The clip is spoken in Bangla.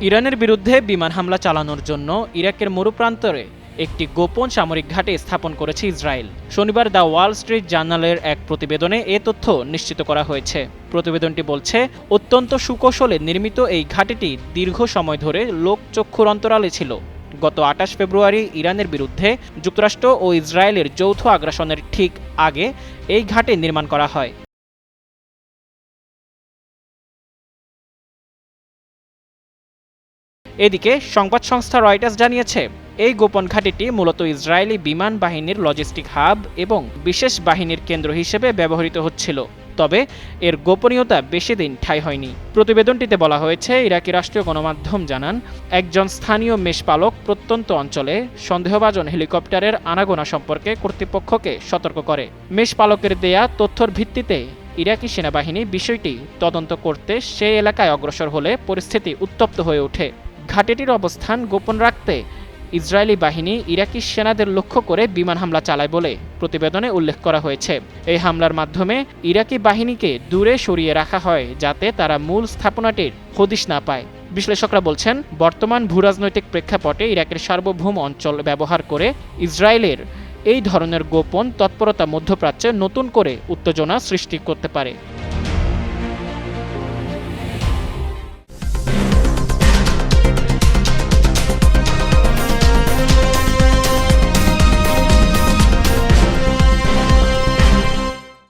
ইরানের বিরুদ্ধে বিমান হামলা চালানোর জন্য ইরাকের মরুপ্রান্তরে একটি গোপন সামরিক ঘাঁটি স্থাপন করেছে ইসরায়েল। শনিবার দ্য ওয়াল স্ট্রিট জার্নালের এক প্রতিবেদনে এ তথ্য নিশ্চিত করা হয়েছে। প্রতিবেদনটি বলছে, অত্যন্ত সুকৌশলে নির্মিত এই ঘাঁটিটি দীর্ঘ সময় ধরে লোকচক্ষুর অন্তরালে ছিল। গত ২৮ ফেব্রুয়ারি ইরানের বিরুদ্ধে যুক্তরাষ্ট্র ও ইসরায়েলের যৌথ আগ্রাসনের ঠিক আগে এই ঘাঁটি নির্মাণ করা হয়। এদিকে সংবাদ সংস্থা রয়টার্স জানিয়েছে, এই গোপন ঘাঁটিটি মূলত ইসরায়েলি বিমান বাহিনীর লজিস্টিক হাব এবং বিশেষ বাহিনীর কেন্দ্র হিসেবে ব্যবহৃত হচ্ছিল। তবে এর গোপনীয়তা বেশি দিন ঠাঁই হয়নি। প্রতিবেদনটিতে বলা হয়েছে, ইরাকি রাষ্ট্রীয় গণমাধ্যম জানান, একজন স্থানীয় মেষপালক প্রত্যন্ত অঞ্চলে সন্দেহভাজন হেলিকপ্টারের আনাগোনা সম্পর্কে কর্তৃপক্ষকে সতর্ক করে। মেষপালকের দেয়া তথ্যর ভিত্তিতে ইরাকি সেনাবাহিনী বিষয়টি তদন্ত করতে সেই এলাকায় অগ্রসর হলে পরিস্থিতি উত্তপ্ত হয়ে ওঠে। ঘাঁটিটির অবস্থান গোপন রাখতে ইসরায়েলি বাহিনী ইরাকি সেনাদের লক্ষ্য করে বিমান হামলা চালায় বলে প্রতিবেদনে উল্লেখ করা হয়েছে। এই হামলার মাধ্যমে ইরাকি বাহিনীকে দূরে সরিয়ে রাখা হয় যাতে তারা মূল স্থাপনাটির হদিশ না পায়। বিশ্লেষকরা বলছেন, বর্তমান ভূরাজনৈতিক প্রেক্ষাপটে ইরাকের সার্বভৌম অঞ্চল ব্যবহার করে ইসরায়েলের এই ধরনের গোপন তৎপরতা মধ্যপ্রাচ্যে নতুন করে উত্তেজনা সৃষ্টি করতে পারে।